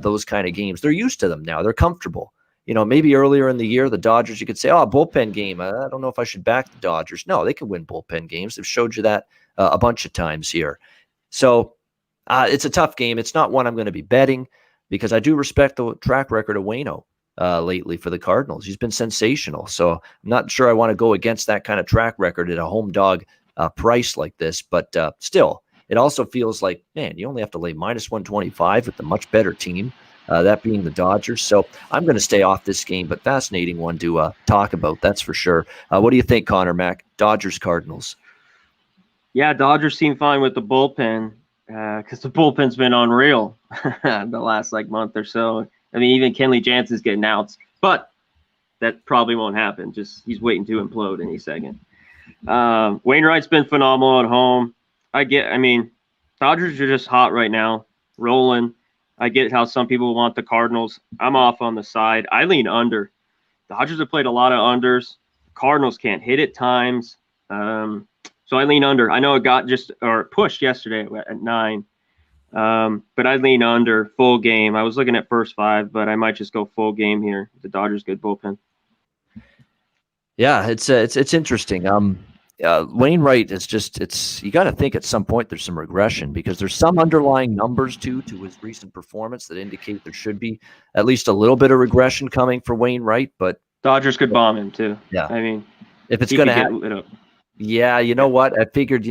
those kind of games. They're used to them now. They're comfortable. maybe earlier in the year, the Dodgers, you could say, bullpen game. I don't know if I should back the Dodgers. No, they can win bullpen games. They've showed you that a bunch of times here. So it's a tough game. It's not one I'm going to be betting because I do respect the track record of Waino lately for the Cardinals. He's been sensational. So I'm not sure I want to go against that kind of track record at a home dog price like this. But still, it also feels like, man, you only have to lay minus 125 with the much better team. That being the Dodgers. So I'm going to stay off this game, but fascinating one to talk about, that's for sure. What do you think, Conor Mac? Dodgers, Cardinals? Yeah, Dodgers seem fine with the bullpen because the bullpen's been unreal the last month or so. I mean, even Kenley Jansen's getting outs, but that probably won't happen. Just he's waiting to implode any second. Wainwright's been phenomenal at home. Dodgers are just hot right now, rolling. I get how some people want the Cardinals. I'm off on the side. I lean under. Dodgers have played a lot of unders. Cardinals can't hit at times. So I lean under. I know it got pushed yesterday at 9. But I lean under full game. I was looking at first 5, but I might just go full game here. The Dodgers good bullpen. Yeah, it's interesting. Wainwright is you got to think at some point there's some regression because there's some underlying numbers to his recent performance that indicate there should be at least a little bit of regression coming for Wainwright. But Dodgers could bomb him too. Yeah, I mean, if it's going to happen. Yeah, you know what? I figured,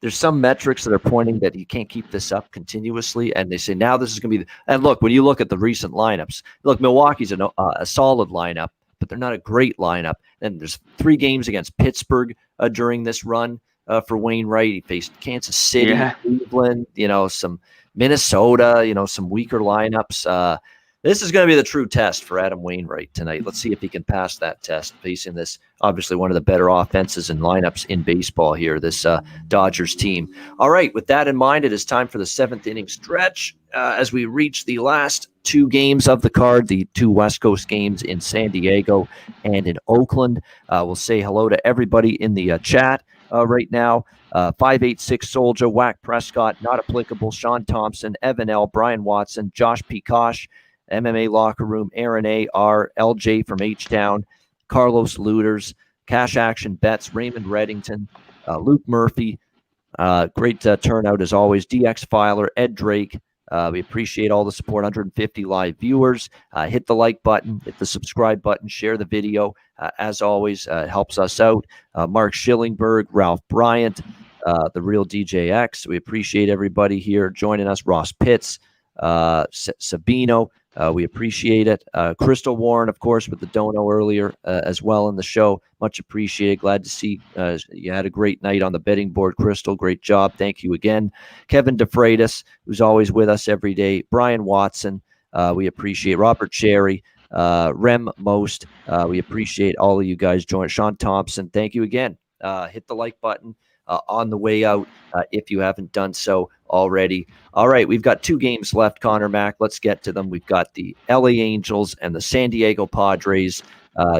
there's some metrics that are pointing that you can't keep this up continuously, and they say now this is going to be. And look, when you look at the recent lineups, look, Milwaukee's a solid lineup, but they're not a great lineup. And there's 3 games against Pittsburgh during this run for Wainwright. He faced Kansas City, Cleveland, some Minnesota, some weaker lineups. This is going to be the true test for Adam Wainwright tonight. Let's see if he can pass that test, facing this, obviously, one of the better offenses and lineups in baseball here, this Dodgers team. All right, with that in mind, it is time for the 7th inning stretch as we reach the last 2 games of the card, the 2 West Coast games in San Diego and in Oakland. We'll say hello to everybody in the chat right now. 586 Soldier, Whack Prescott, Not Applicable, Sean Thompson, Evan L., Brian Watson, Josh Peacosh, MMA Locker Room, Aaron A. R., LJ from H-Town, Carlos Looters, Cash Action Bets, Raymond Reddington, Luke Murphy. Great turnout as always. DX Filer, Ed Drake. We appreciate all the support. 150 live viewers. Hit the like button, hit the subscribe button, share the video. As always, it helps us out. Mark Schillingberg, Ralph Bryant, the real DJX. We appreciate everybody here joining us. Ross Pitts, Sabino. We appreciate it. Crystal Warren, of course, with the dono earlier as well in the show. Much appreciated. Glad to see you had a great night on the betting board, Crystal. Great job. Thank you again. Kevin DeFreitas, who's always with us every day. Brian Watson, we appreciate. Robert Cherry, Rem Most. We appreciate all of you guys joining. Sean Thompson, thank you again. Hit the like button on the way out if you haven't done so already. All right, we've got 2 games left, Conor Mac. Let's get to them. We've got the LA Angels and the San Diego Padres.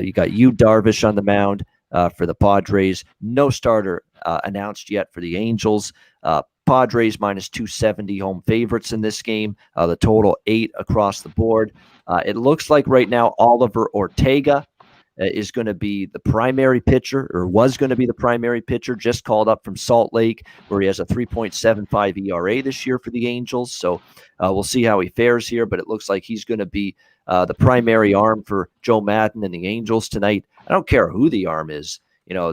You got Yu Darvish on the mound for the Padres. No starter announced yet for the Angels. Padres minus 270 home favorites in this game. The total 8 across the board. It looks like right now Oliver Ortega is going to be the primary pitcher, or was going to be the primary pitcher, just called up from Salt Lake, where he has a 3.75 ERA this year for the Angels. So we'll see how he fares here, but it looks like he's going to be the primary arm for Joe Madden and the Angels tonight. I don't care who the arm is.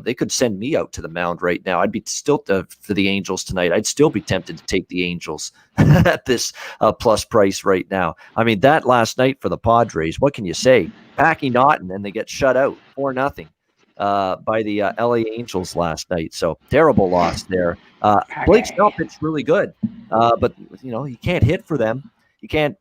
They could send me out to the mound right now. I'd be still for the Angels tonight. I'd still be tempted to take the Angels at this plus price right now. I mean, that last night for the Padres, what can you say? Packy Naughton, and they get shut out 4-0 by the LA Angels last night. So terrible loss there. Blake Snell pitched really good, but he can't hit for them. You can't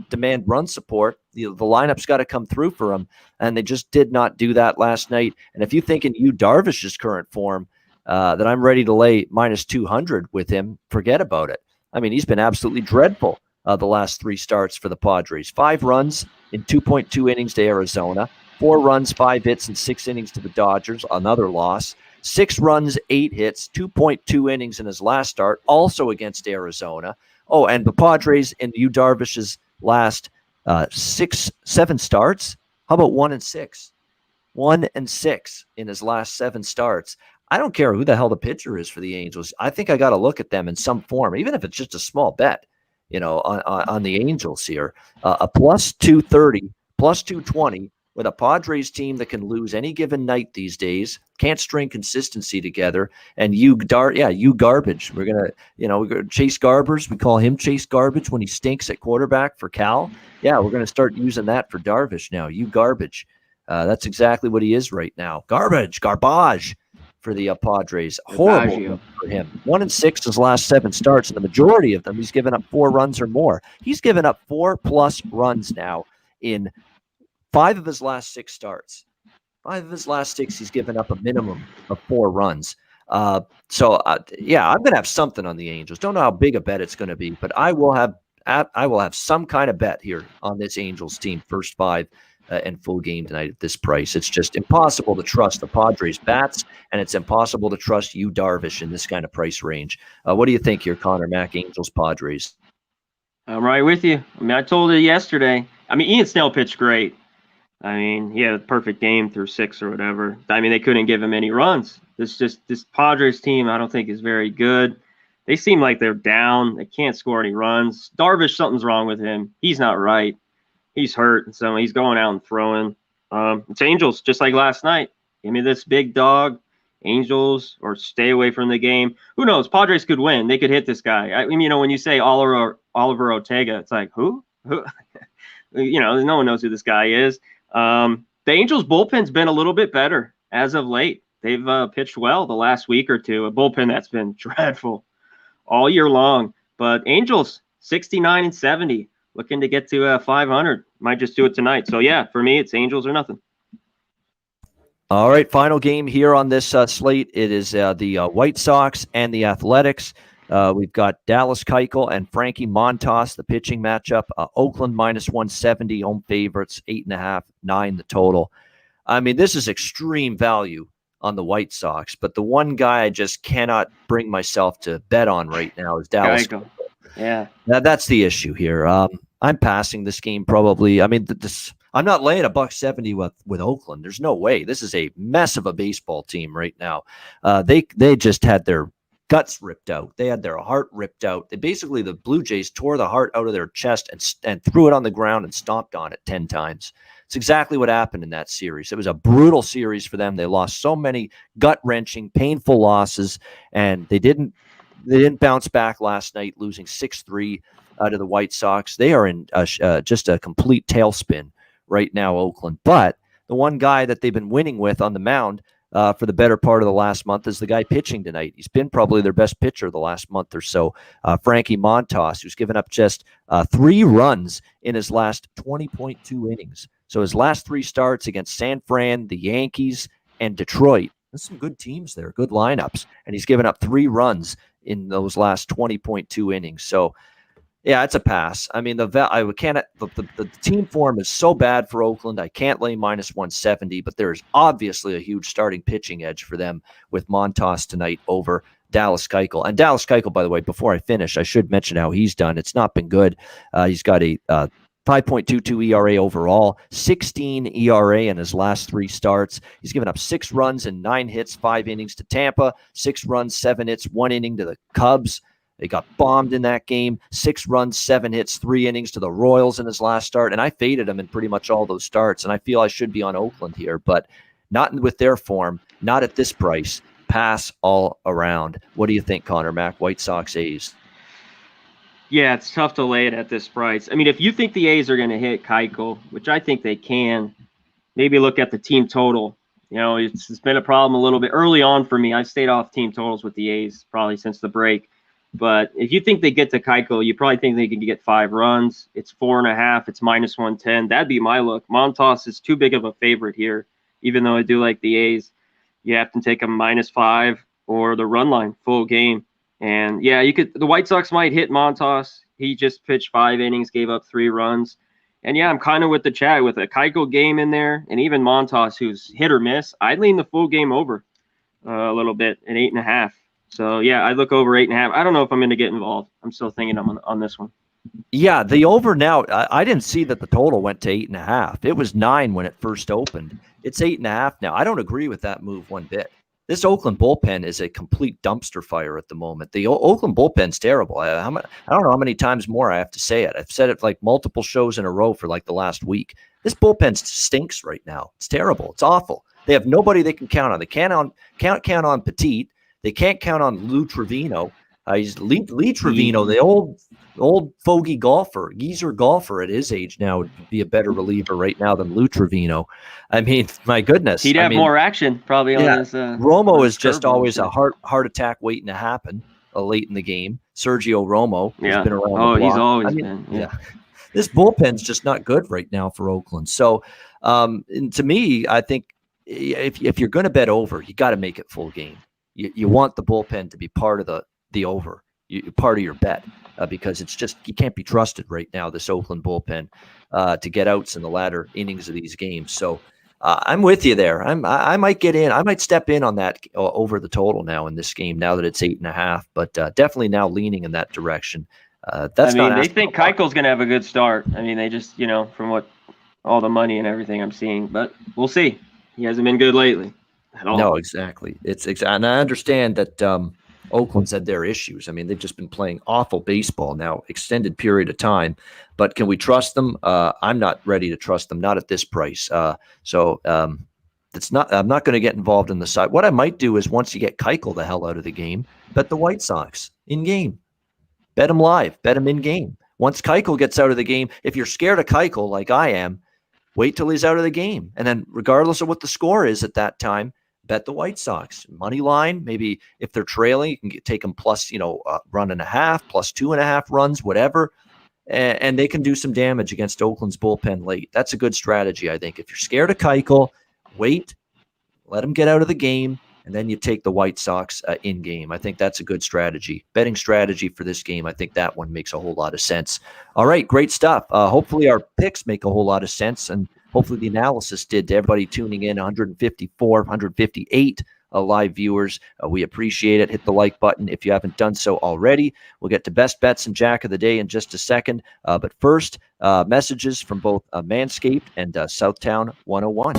demand run support. The lineup's got to come through for him, and they just did not do that last night. And if you think in Yu Darvish's current form that I'm ready to lay minus 200 with him, forget about it. I mean, he's been absolutely dreadful the last 3 starts for the Padres. 5 runs in 2.2 innings to Arizona, 4 runs, 5 hits, and 6 innings to the Dodgers, another loss. 6 runs, 8 hits, 2.2 innings in his last start, also against Arizona. Oh, and the Padres in Yu Darvish's last 7 starts, How about 1-6? 1-6 in his last 7 starts. I don't care who the hell the pitcher is for the Angels. I think I got to look at them in some form, even if it's just a small bet, on the Angels here. A plus 230, plus 220 with a Padres team that can lose any given night these days, can't string consistency together. And you Garbage. We're gonna Chase Garbers. We call him Chase Garbage when he stinks at quarterback for Cal. Yeah, we're gonna start using that for Darvish now. You Garbage. That's exactly what he is right now. Garbage for the Padres. Horrible for him. 1-6 his last 7 starts, and the majority of them he's given up 4 runs or more. He's given up 4+ runs now in 5 of his last 6 starts. 5 of his last 6, he's given up a minimum of 4 runs. I'm going to have something on the Angels. Don't know how big a bet it's going to be, but I will have some kind of bet here on this Angels team first 5 and full game tonight at this price. It's just impossible to trust the Padres bats, and it's impossible to trust you Darvish in this kind of price range. What do you think here, Conor Mack, Angels, Padres? I'm right with you. I mean, I told you yesterday. I mean, Ian Snell pitched great. I mean, he had a perfect game through 6 or whatever. I mean, they couldn't give him any runs. This Padres team, I don't think is very good. They seem like they're down. They can't score any runs. Darvish, something's wrong with him. He's not right. He's hurt, and so he's going out and throwing. It's Angels, just like last night. Give me this big dog, Angels, or stay away from the game. Who knows? Padres could win. They could hit this guy. I mean, when you say Oliver Ortega, it's like, who? No one knows who this guy is. The Angels' bullpen's been a little bit better as of late. They've pitched well the last week or two. A bullpen that's been dreadful all year long. But Angels, 69-70. Looking to get to 500. Might just do it tonight. So, yeah, for me, it's Angels or nothing. All right, final game here on this slate. It is the White Sox and the Athletics. We've got Dallas Keuchel and Frankie Montas, the pitching matchup. Oakland minus 170, home favorites, 8.5, 9 the total. I mean, this is extreme value on the White Sox, but the one guy I just cannot bring myself to bet on right now is Dallas Keuchel. Yeah. That's the issue here. I'm passing this game probably. I mean, I'm not laying $170 with Oakland. There's no way. This is a mess of a baseball team right now. They just had their guts ripped out. They had their heart ripped out. The Blue Jays tore the heart out of their chest and threw it on the ground and stomped on it 10 times. It's exactly what happened in that series. It was a brutal series for them. They lost so many gut-wrenching, painful losses, and they didn't bounce back last night, losing 6-3 to the White Sox. They are in just a complete tailspin right now, Oakland. But the one guy that they've been winning with on the mound for the better part of the last month is the guy pitching tonight. He's been probably their best pitcher the last month or so, Frankie Montas, who's given up just 3 runs in his last 20.2 innings. So his last 3 starts against San Fran, the Yankees, and Detroit. There's some good teams there, good lineups. And he's given up 3 runs in those last 20.2 innings. So, yeah, it's a pass. I mean, the team form is so bad for Oakland. I can't lay minus 170, but there's obviously a huge starting pitching edge for them with Montas tonight over Dallas Keuchel. And Dallas Keuchel, by the way, before I finish, I should mention how he's done. It's not been good. He's got a 5.22 ERA overall, 16 ERA in his last 3 starts. He's given up 6 runs and 9 hits, 5 innings to Tampa, 6 runs, 7 hits, 1 inning to the Cubs. They got bombed in that game. 6 runs, 7 hits, 3 innings to the Royals in his last start. And I faded him in pretty much all those starts. And I feel I should be on Oakland here, but not with their form, not at this price. Pass all around. What do you think, Conor Mack? White Sox, A's? Yeah, it's tough to lay it at this price. I mean, if you think the A's are going to hit Keuchel, which I think they can, maybe look at the team total. It's been a problem a little bit early on for me. I've stayed off team totals with the A's probably since the break. But if you think they get to Keuchel, you probably think they can get 5 runs. It's 4.5. It's minus 110. That'd be my look. Montas is too big of a favorite here, even though I do like the A's. You have to take a -5 or the run line full game. And yeah, the White Sox might hit Montas. He just pitched 5 innings, gave up 3 runs. And yeah, I'm kind of with the chat with a Keuchel game in there, and even Montas, who's hit or miss. I'd lean the full game over a little bit at 8.5. So yeah, I look over 8.5. I don't know if I'm going to get involved. I'm still thinking on this one. Yeah, the over now. I didn't see that the total went to 8.5. It was 9 when it first opened. It's 8.5 now. I don't agree with that move one bit. This Oakland bullpen is a complete dumpster fire at the moment. The Oakland bullpen's terrible. I don't know how many times more I have to say it. I've said it like multiple shows in a row for like the last week. This bullpen stinks right now. It's terrible. It's awful. They have nobody they can count on. They can't count on Petit. They can't count on Lou Trevino. He's Lee Trevino, the old fogey golfer, geezer golfer at his age now would be a better reliever right now than Lou Trevino. I mean, my goodness. He'd have more action probably on his Romo is just always a heart attack waiting to happen late in the game. Sergio Romo has been around the block. He's always been. Yeah. This bullpen's just not good right now for Oakland. So and to me, I think if you're going to bet over, you got to make it full game. You want the bullpen to be part of the over, part of your bet, because it's just you can't be trusted right now, this Oakland bullpen, to get outs in the latter innings of these games. So I'm with you there. I might get in. I might step in on that over the total now in this game now that it's 8.5. But definitely now leaning in that direction. They think Keuchel's going to have a good start. I mean, they just from what all the money and everything I'm seeing, but we'll see. He hasn't been good lately at all. No, exactly. And I understand that Oakland's had their issues. I mean, they've just been playing awful baseball now, extended period of time. But can we trust them? I'm not ready to trust them, not at this price. It's not. I'm not going to get involved in the side. What I might do is once you get Keuchel the hell out of the game, bet the White Sox in game. Bet them live. Bet them in game. Once Keuchel gets out of the game, if you're scared of Keuchel like I am, wait till he's out of the game. And then regardless of what the score is at that time, bet the White Sox. Money line, maybe if they're trailing, you can take them plus, run and a half, plus 2.5 runs, whatever. And they can do some damage against Oakland's bullpen late. That's a good strategy, I think. If you're scared of Keuchel, wait, let him get out of the game, and then you take the White Sox in game. I think that's a good strategy. Betting strategy for this game, I think that one makes a whole lot of sense. All right, great stuff. Hopefully our picks make a whole lot of sense, and hopefully the analysis did to everybody tuning in, 154, 158 live viewers. We appreciate it. Hit the like button if you haven't done so already. We'll get to best bets and Jack of the Day in just a second. But first, messages from both Manscaped and Southtown 101.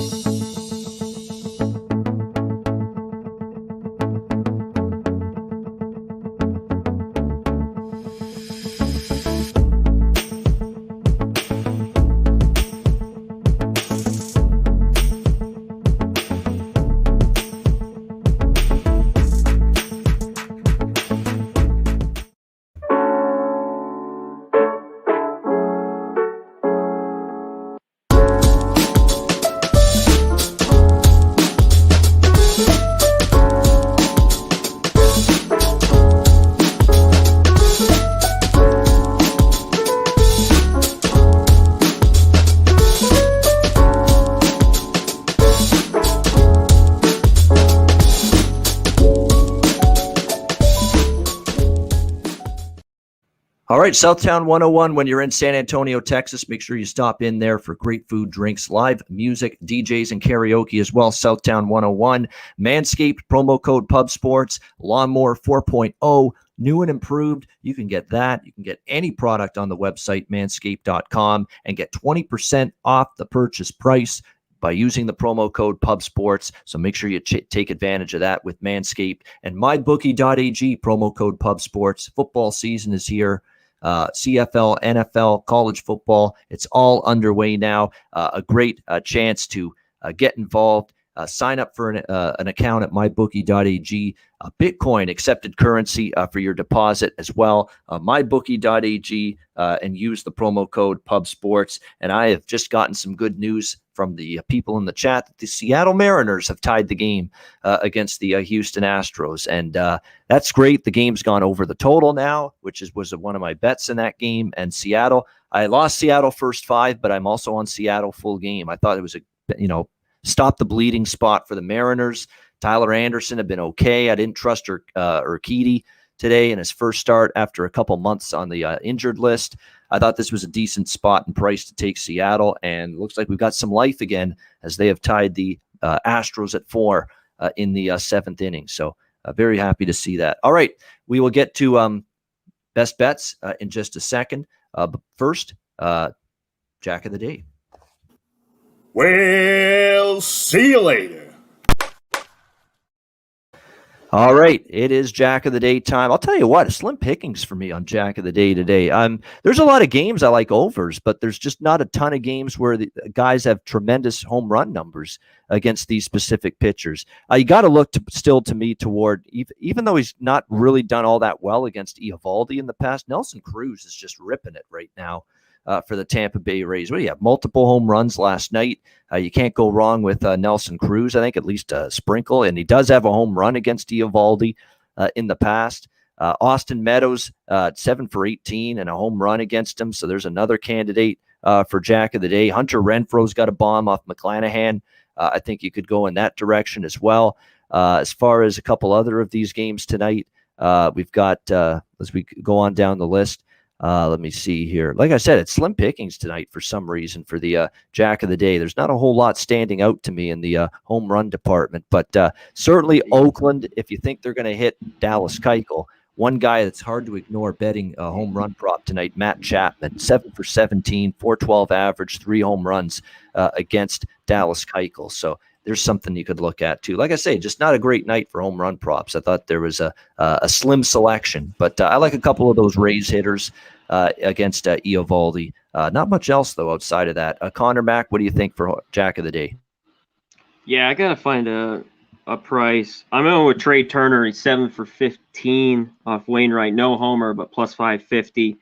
All right, Southtown 101, when you're in San Antonio, Texas, make sure you stop in there for great food, drinks, live music, DJs, and karaoke as well. Southtown 101, Manscaped, promo code PubSports, Lawnmower 4.0, new and improved. You can get that. You can get any product on the website, manscaped.com, and get 20% off the purchase price by using the promo code PubSports. So make sure you take advantage of that with Manscaped. And mybookie.ag, promo code PubSports. Football season is here. CFL, NFL, college football, it's all underway now. A great chance to get involved. Sign up for an account at mybookie.ag. Bitcoin accepted currency for your deposit as well. Mybookie.ag and use the promo code PubSports. And I have just gotten some good news from the people in the chat that the Seattle Mariners have tied the game against the Houston Astros. And that's great. The game's gone over the total now, which was one of my bets in that game. And Seattle, I lost Seattle first 5, but I'm also on Seattle full game. I thought it was stop the bleeding spot for the Mariners. Tyler Anderson had been okay. I didn't trust Urquidy today in his first start after a couple months on the injured list. I thought this was a decent spot and price to take Seattle, and looks like we've got some life again as they have tied the Astros at 4 in the 7th inning. So very happy to see that. All right, we will get to best bets in just a second. But first, Jack of the Day. Well, see you later. All right, it is Jack of the Day time. I'll tell you what, slim pickings for me on Jack of the Day today. There's a lot of games I like overs, but there's just not a ton of games where the guys have tremendous home run numbers against these specific pitchers. You got to look to me toward, even though he's not really done all that well against Eovaldi in the past, Nelson Cruz is just ripping it right now. For the Tampa Bay Rays. What do you have? Multiple home runs last night. You can't go wrong with Nelson Cruz, I think, at least a sprinkle. And he does have a home run against Eovaldi in the past. Austin Meadows, 7 for 18 and a home run against him. So there's another candidate for Jack of the Day. Hunter Renfroe's got a bomb off McClanahan. I think you could go in that direction as well. As far as a couple other of these games tonight, we've got, as we go on down the list, let me see here. Like I said, it's slim pickings tonight for some reason for the Jack of the Day. There's not a whole lot standing out to me in the home run department, but certainly Oakland, if you think they're going to hit Dallas Keuchel, one guy that's hard to ignore betting a home run prop tonight, Matt Chapman, 7 for 17, 412 average, 3 home runs against Dallas Keuchel. So there's something you could look at too. Like I say, just not a great night for home run props. I thought there was a slim selection, but I like a couple of those Rays hitters against Eovaldi. Not much else though outside of that. Conor Mack, what do you think for Jack of the Day? Yeah, I gotta find a price. I'm going with Trey Turner. He's 7 for 15 off Wainwright. No homer, but plus 550.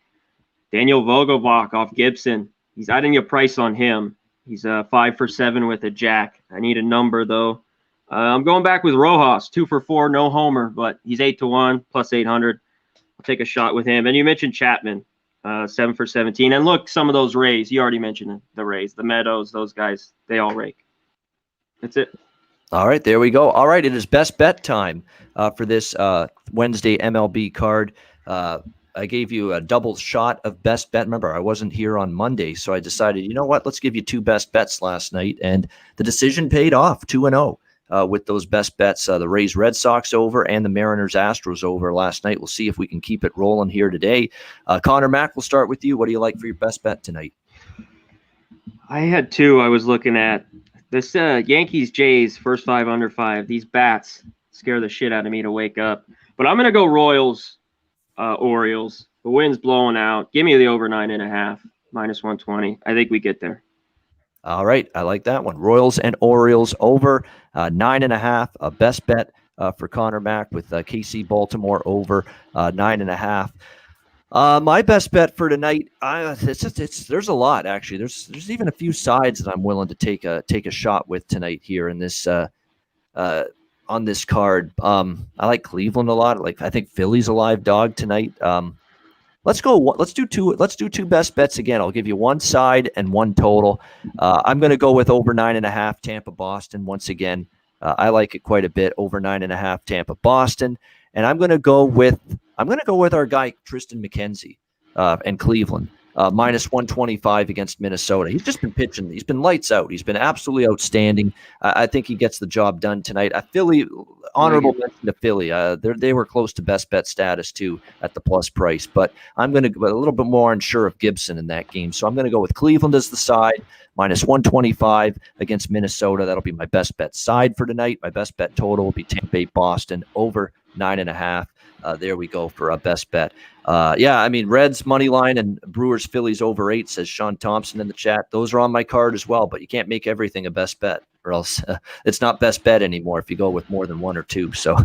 Daniel Vogelbach off Gibson. I didn't get a price on him. He's 5 for 7 with a jack. I need a number though. I'm going back with Rojas, 2 for 4, no homer, but he's 8-1 plus 800. I'll take a shot with him. And you mentioned Chapman, 7 for 17. And look, some of those Rays. You already mentioned the Rays, the Meadows, those guys. They all rake. That's it. All right, there we go. All right, it is best bet time for this Wednesday MLB card. I gave you a double shot of best bet. Remember, I wasn't here on Monday, so I decided, you know what, let's give you 2 best bets last night, and the decision paid off, 2-0 with those best bets. The Rays Red Sox over and the Mariners Astros over last night. We'll see if we can keep it rolling here today. Conor Mack, we'll start with you. What do you like for your best bet tonight? I had 2 I was looking at. This Yankees-Jays, first 5 under 5. These bats scare the shit out of me to wake up. But I'm going to go Royals. Orioles. The wind's blowing out. Give me the over 9.5, minus 120. I think we get there. All right. I like that one. Royals and Orioles over 9.5. A best bet for Conor Mack with KC Baltimore over 9.5. My best bet for tonight, there's a lot actually. There's even a few sides that I'm willing to take a shot with tonight here in this on this card. I like Cleveland a lot. I think Philly's a live dog tonight. Let's do two best bets again. I'll give you one side and one total. I'm going to go with over 9.5 Tampa Boston once again. I like it quite a bit, over 9.5 Tampa Boston, and I'm going to go with our guy Tristan McKenzie and Cleveland. Minus 125 against Minnesota. He's just been pitching. He's been lights out. He's been absolutely outstanding. I think he gets the job done tonight. Philly, honorable mention to Philly. They were close to best bet status too at the plus price, but I'm going to go a little bit more unsure of Gibson in that game. So I'm going to go with Cleveland as the side, minus 125 against Minnesota. That'll be my best bet side for tonight. My best bet total will be Tampa Bay Boston over 9.5. There we go for a best bet. Reds money line and Brewers Phillies over 8, says Sean Thompson in the chat. Those are on my card as well, but you can't make everything a best bet, or else it's not best bet anymore if you go with more than 1 or 2. So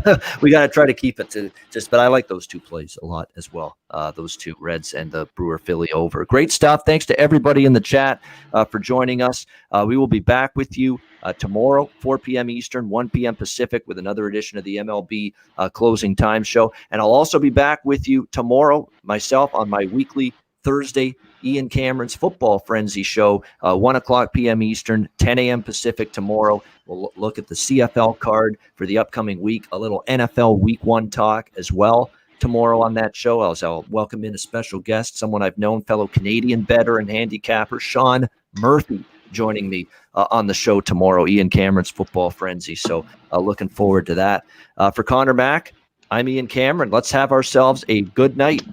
we got to try to keep it to but I like those 2 plays a lot as well. Those 2 Reds and the Brewer Philly over. Great stuff. Thanks to everybody in the chat for joining us. We will be back with you tomorrow, 4 p.m. Eastern, 1 p.m. Pacific, with another edition of the MLB Closing Time Show. And I'll also be back with you tomorrow, myself, on my weekly Thursday Ian Cameron's Football Frenzy Show, 1 o'clock p.m. Eastern, 10 a.m. Pacific tomorrow. We'll look at the CFL card for the upcoming week, a little NFL Week 1 talk as well tomorrow on that show. I'll welcome in a special guest, someone I've known, fellow Canadian bettor and handicapper, Sean Murphy, joining me on the show tomorrow, Ian Cameron's Football Frenzy. So looking forward to that. For Conor Mack, I'm Ian Cameron. Let's have ourselves a good night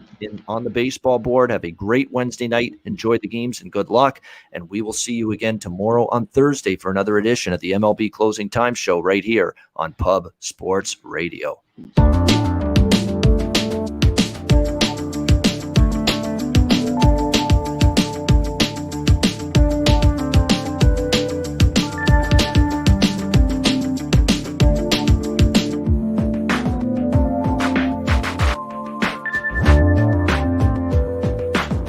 on the baseball board. Have a great Wednesday night. Enjoy the games and good luck. And we will see you again tomorrow on Thursday for another edition of the MLB Closing Time Show right here on Pub Sports Radio.